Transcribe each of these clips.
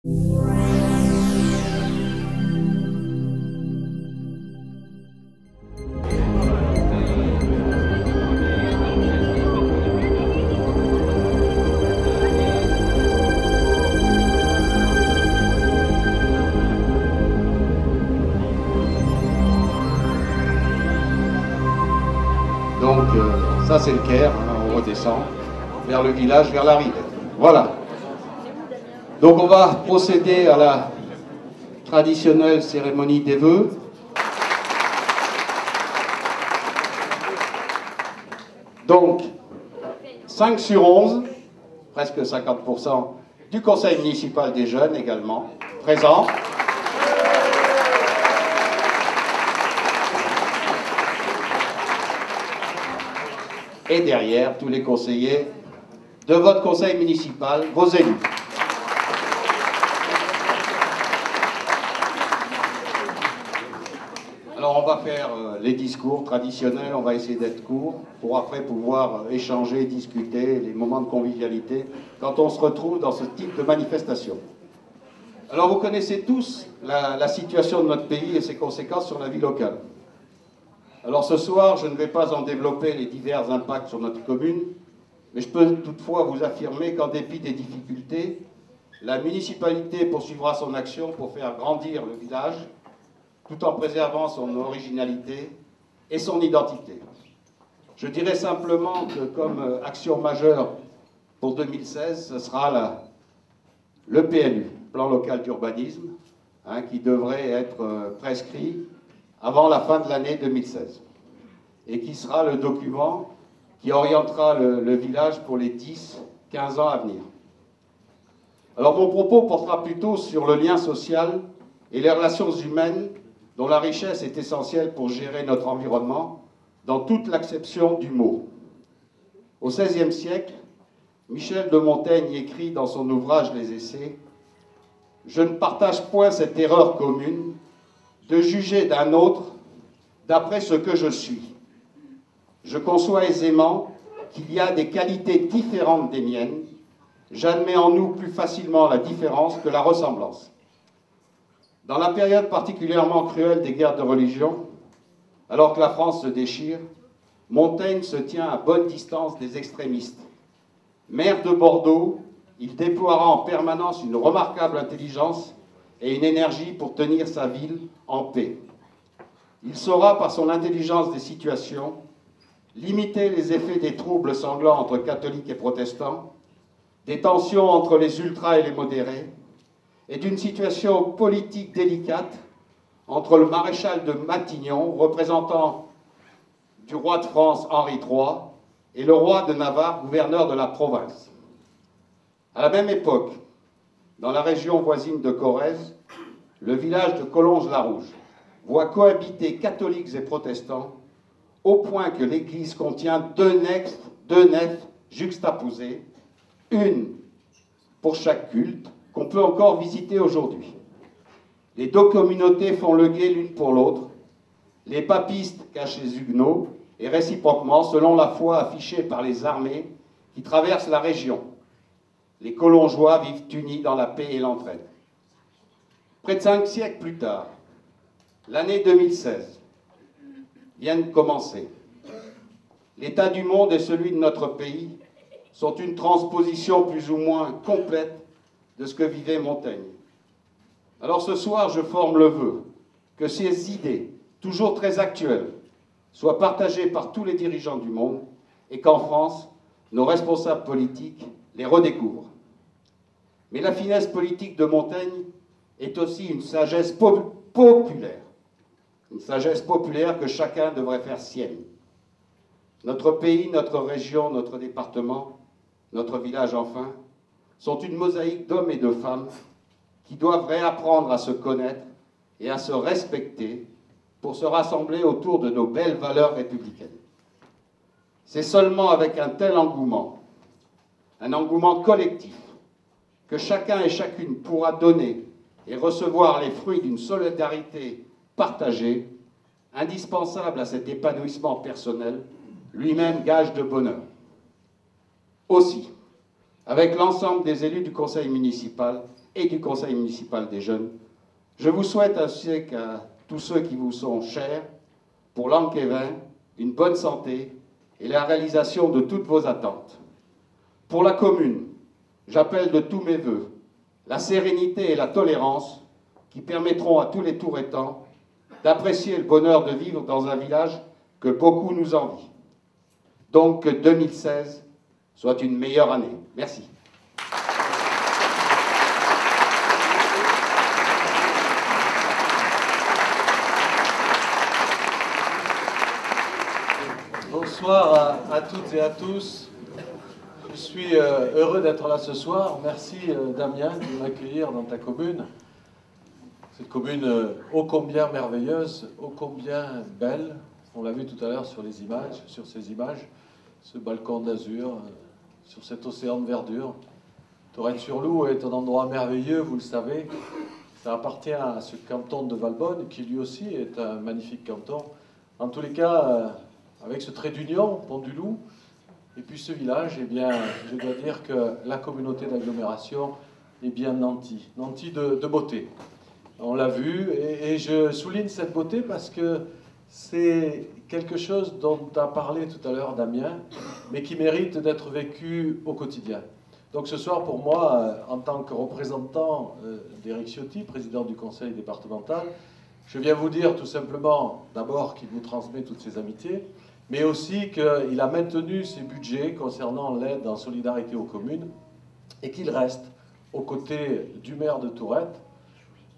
Donc ça c'est le Caire, on redescend vers le village, vers la rive. Voilà. Donc on va procéder à la traditionnelle cérémonie des vœux. Donc 5 sur 11, presque 50% du conseil municipal des jeunes également, présents. Et derrière, tous les conseillers de votre conseil municipal, vos élus. Alors on va faire les discours traditionnels, on va essayer d'être court, pour après pouvoir échanger, discuter, les moments de convivialité, quand on se retrouve dans ce type de manifestation. Alors vous connaissez tous la situation de notre pays et ses conséquences sur la vie locale. Alors ce soir, je ne vais pas en développer les divers impacts sur notre commune, mais je peux toutefois vous affirmer qu'en dépit des difficultés, la municipalité poursuivra son action pour faire grandir le village, tout en préservant son originalité et son identité. Je dirais simplement que comme action majeure pour 2016, ce sera le PLU, Plan local d'urbanisme, qui devrait être prescrit avant la fin de l'année 2016, et qui sera le document qui orientera le village pour les 10-15 ans à venir. Alors mon propos portera plutôt sur le lien social et les relations humaines dont la richesse est essentielle pour gérer notre environnement dans toute l'acception du mot. Au XVIe siècle, Michel de Montaigne écrit dans son ouvrage Les Essais « Je ne partage point cette erreur commune de juger d'un autre d'après ce que je suis. Je conçois aisément qu'il y a des qualités différentes des miennes. J'admets en nous plus facilement la différence que la ressemblance. » Dans la période particulièrement cruelle des guerres de religion, alors que la France se déchire, Montaigne se tient à bonne distance des extrémistes. Maire de Bordeaux, il déploiera en permanence une remarquable intelligence et une énergie pour tenir sa ville en paix. Il saura, par son intelligence des situations, limiter les effets des troubles sanglants entre catholiques et protestants, des tensions entre les ultras et les modérés, et d'une situation politique délicate entre le maréchal de Matignon, représentant du roi de France Henri III, et le roi de Navarre, gouverneur de la province. À la même époque, dans la région voisine de Corrèze, le village de Collonges-la-Rouge voit cohabiter catholiques et protestants au point que l'église contient deux nefs juxtaposées, une pour chaque culte, qu'on peut encore visiter aujourd'hui. Les deux communautés font le guet l'une pour l'autre. Les papistes cachent les huguenots, et réciproquement, selon la foi affichée par les armées qui traversent la région. Les Collongeois vivent unis dans la paix et l'entraide. Près de 5 siècles plus tard, l'année 2016 vient de commencer. L'état du monde et celui de notre pays sont une transposition plus ou moins complète de ce que vivait Montaigne. Alors ce soir, je forme le vœu que ces idées, toujours très actuelles, soient partagées par tous les dirigeants du monde et qu'en France, nos responsables politiques les redécouvrent. Mais la finesse politique de Montaigne est aussi une sagesse populaire. Une sagesse populaire que chacun devrait faire sienne. Notre pays, notre région, notre département, notre village enfin, sont une mosaïque d'hommes et de femmes qui doivent réapprendre à se connaître et à se respecter pour se rassembler autour de nos belles valeurs républicaines. C'est seulement avec un tel engouement, un engouement collectif, que chacun et chacune pourra donner et recevoir les fruits d'une solidarité partagée, indispensable à cet épanouissement personnel, lui-même gage de bonheur. Aussi, avec l'ensemble des élus du conseil municipal et du conseil municipal des jeunes, je vous souhaite ainsi qu'à tous ceux qui vous sont chers, pour l'Anquévin, une bonne santé et la réalisation de toutes vos attentes. Pour la commune, j'appelle de tous mes vœux la sérénité et la tolérance qui permettront à tous les Touretans d'apprécier le bonheur de vivre dans un village que beaucoup nous envient. Donc que 2016 soit une meilleure année. Merci. Bonsoir à toutes et à tous. Je suis heureux d'être là ce soir. Merci Damien de m'accueillir dans ta commune. Cette commune ô combien merveilleuse, ô combien belle. On l'a vu tout à l'heure sur les images, sur ces images. Ce balcon d'azur, sur cet océan de verdure. Tourrettes-sur-Loup est un endroit merveilleux, vous le savez. Ça appartient à ce canton de Valbonne, qui lui aussi est un magnifique canton. En tous les cas, avec ce trait d'union, Pont du Loup, et puis ce village, eh bien, je dois dire que la communauté d'agglomération est bien nantie de beauté. On l'a vu, et je souligne cette beauté parce que c'est quelque chose dont a parlé tout à l'heure Damien, mais qui mérite d'être vécu au quotidien. Donc ce soir, pour moi, en tant que représentant d'Éric Ciotti, président du conseil départemental, je viens vous dire tout simplement, d'abord, qu'il vous transmet toutes ses amitiés, mais aussi qu'il a maintenu ses budgets concernant l'aide en solidarité aux communes et qu'il reste aux côtés du maire de Tourrettes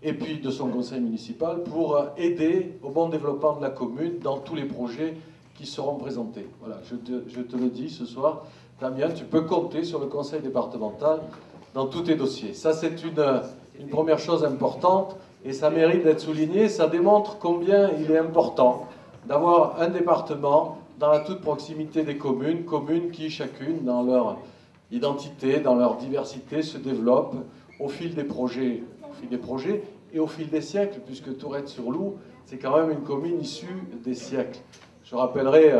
et puis de son conseil municipal pour aider au bon développement de la commune dans tous les projets qui seront présentés. Voilà, je te le dis ce soir, Damien, tu peux compter sur le conseil départemental dans tous tes dossiers. Ça, c'est une première chose importante et ça mérite d'être souligné. Ça démontre combien il est important d'avoir un département dans la toute proximité des communes qui chacune, dans leur identité, dans leur diversité, se développent au fil des projets et au fil des siècles, puisque Tourrettes-sur-Loup, c'est quand même une commune issue des siècles. Je rappellerai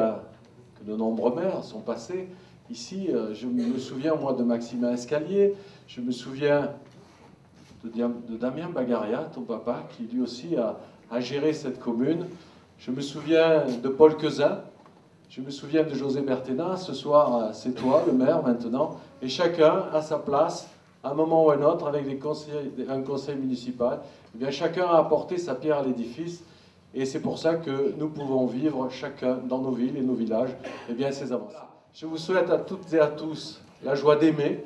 que de nombreux maires sont passés ici. Je me souviens, moi, de Maximin Escalier, je me souviens de Damien Bagaria, ton papa, qui lui aussi a géré cette commune. Je me souviens de Paul Quezin, je me souviens de José Berténa. Ce soir, c'est toi, le maire, maintenant. Et chacun a sa place, à un moment ou à un autre, avec un conseil municipal. Eh bien, chacun a apporté sa pierre à l'édifice. Et c'est pour ça que nous pouvons vivre, chacun, dans nos villes et nos villages, eh bien, ces avancées. Je vous souhaite à toutes et à tous la joie d'aimer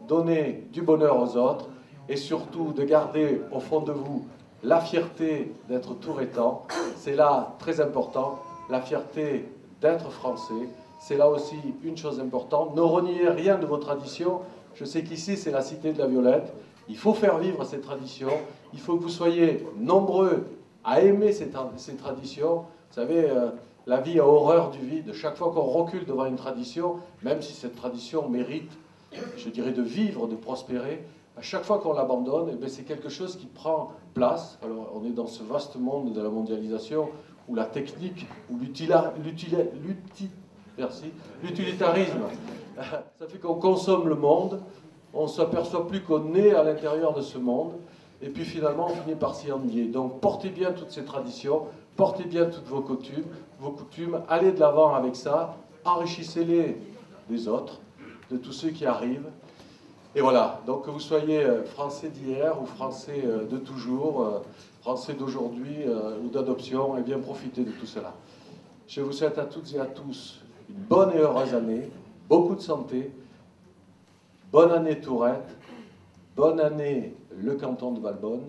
donner du bonheur aux autres, et surtout de garder au fond de vous la fierté d'être Tourettan. C'est là très important, la fierté d'être français. C'est là aussi une chose importante. Ne reniez rien de vos traditions. Je sais qu'ici, c'est la cité de la Violette. Il faut faire vivre ces traditions. Il faut que vous soyez nombreux à aimer ces traditions. Vous savez, la vie a horreur du vide. Chaque fois qu'on recule devant une tradition, même si cette tradition mérite, je dirais, de vivre, de prospérer, à chaque fois qu'on l'abandonne, eh c'est quelque chose qui prend place. Alors, on est dans ce vaste monde de la mondialisation où la technique, où l'utilitarisme, ça fait qu'on consomme le monde, on ne s'aperçoit plus qu'on est à l'intérieur de ce monde, et puis finalement, on finit par s'y ennuyer. Donc, portez bien toutes ces traditions, portez bien toutes vos coutumes, allez de l'avant avec ça, enrichissez-les des autres, de tous ceux qui arrivent. Et voilà, donc que vous soyez français d'hier ou français de toujours, français d'aujourd'hui ou d'adoption, et bien profitez de tout cela. Je vous souhaite à toutes et à tous une bonne et heureuse année, beaucoup de santé, bonne année Tourrettes, bonne année le canton de Valbonne,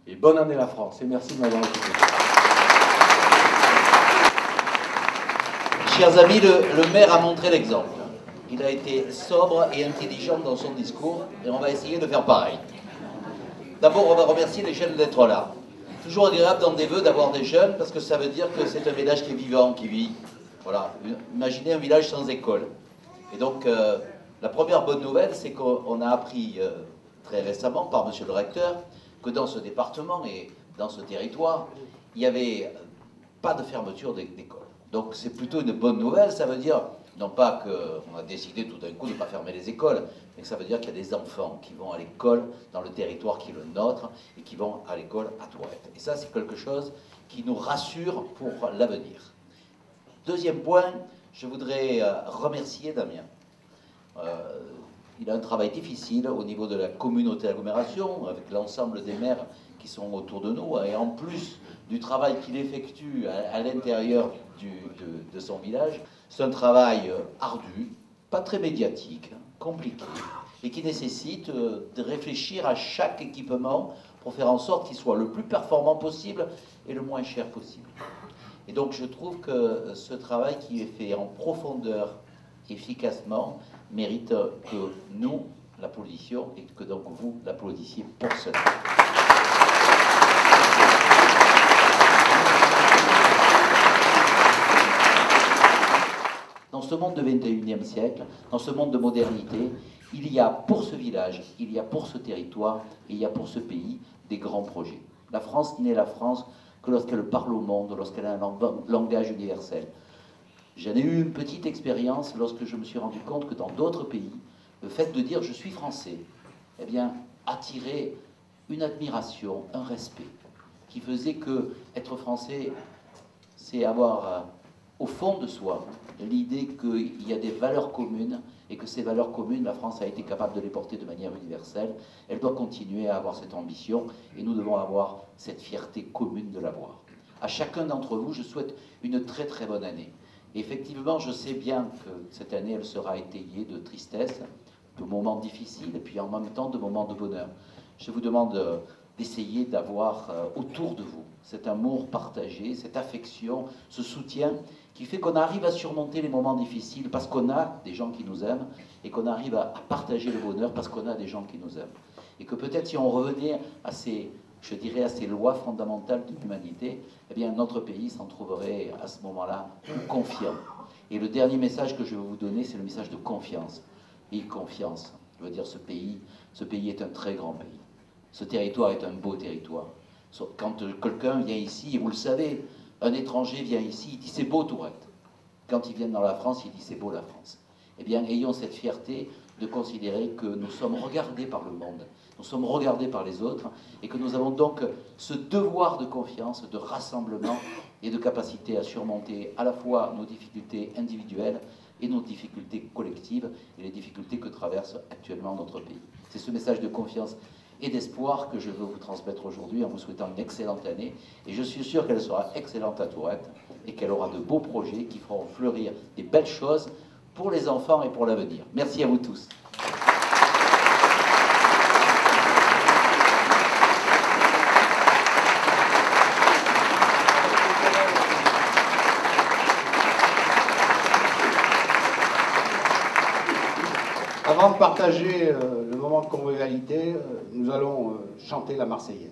et bonne année la France. Et merci de m'avoir écouté. Chers amis, le maire a montré l'exemple. Il a été sobre et intelligent dans son discours, et on va essayer de faire pareil. D'abord, on va remercier les jeunes d'être là. Toujours agréable dans des vœux d'avoir des jeunes, parce que ça veut dire que c'est un village qui est vivant, qui vit. Voilà, imaginez un village sans école. Et donc, la première bonne nouvelle, c'est qu'on a appris très récemment par monsieur le recteur que dans ce département et dans ce territoire, il n'y avait pas de fermeture d'école. Donc c'est plutôt une bonne nouvelle, ça veut dire Non pas qu'on a décidé tout d'un coup de ne pas fermer les écoles, mais que ça veut dire qu'il y a des enfants qui vont à l'école dans le territoire qui est le nôtre et qui vont à l'école à Tourette. Et ça, c'est quelque chose qui nous rassure pour l'avenir. Deuxième point, je voudrais remercier Damien. Il a un travail difficile au niveau de la communauté d'agglomération, avec l'ensemble des maires qui sont autour de nous, et en plus du travail qu'il effectue à l'intérieur de son village, c'est un travail ardu, pas très médiatique, compliqué, et qui nécessite de réfléchir à chaque équipement pour faire en sorte qu'il soit le plus performant possible et le moins cher possible. Et donc je trouve que ce travail qui est fait en profondeur, efficacement, mérite que nous l'applaudissions et que donc vous l'applaudissiez pour cela. Dans ce monde du XXIe siècle, dans ce monde de modernité, il y a pour ce village, il y a pour ce territoire et il y a pour ce pays des grands projets. La France n'est la France que lorsqu'elle parle au monde, lorsqu'elle a un langage universel. J'en ai eu une petite expérience lorsque je me suis rendu compte que dans d'autres pays, le fait de dire « je suis français », eh bien, attirait une admiration, un respect, qui faisait que être français, c'est avoir au fond de soi l'idée qu'il y a des valeurs communes et que ces valeurs communes, la France a été capable de les porter de manière universelle. Elle doit continuer à avoir cette ambition et nous devons avoir cette fierté commune de l'avoir. À chacun d'entre vous, je souhaite une très très bonne année. Et effectivement, je sais bien que cette année, elle sera étayée de tristesse, de moments difficiles et puis en même temps de moments de bonheur. Je vous demande d'essayer d'avoir autour de vous cet amour partagé, cette affection, ce soutien qui fait qu'on arrive à surmonter les moments difficiles parce qu'on a des gens qui nous aiment et qu'on arrive à partager le bonheur parce qu'on a des gens qui nous aiment. Et que peut-être si on revenait à ces, je dirais, à ces lois fondamentales de l'humanité, eh bien notre pays s'en trouverait à ce moment-là confiant. Et le dernier message que je vais vous donner, c'est le message de confiance. Et confiance, je veux dire ce pays est un très grand pays. Ce territoire est un beau territoire. Quand quelqu'un vient ici, et vous le savez, un étranger vient ici, il dit c'est beau Tourette. Quand ils viennent dans la France, il dit c'est beau la France. Eh bien, ayons cette fierté de considérer que nous sommes regardés par le monde, nous sommes regardés par les autres, et que nous avons donc ce devoir de confiance, de rassemblement et de capacité à surmonter à la fois nos difficultés individuelles et nos difficultés collectives et les difficultés que traverse actuellement notre pays. C'est ce message de confiance et d'espoir que je veux vous transmettre aujourd'hui en vous souhaitant une excellente année. Et je suis sûr qu'elle sera excellente à Tourette et qu'elle aura de beaux projets qui feront fleurir des belles choses pour les enfants et pour l'avenir. Merci à vous tous. Avant de partager le moment de convivialité, nous allons chanter la Marseillaise.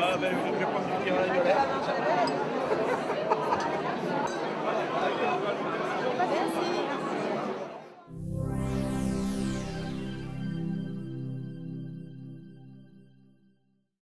Ah ben, je vais prendre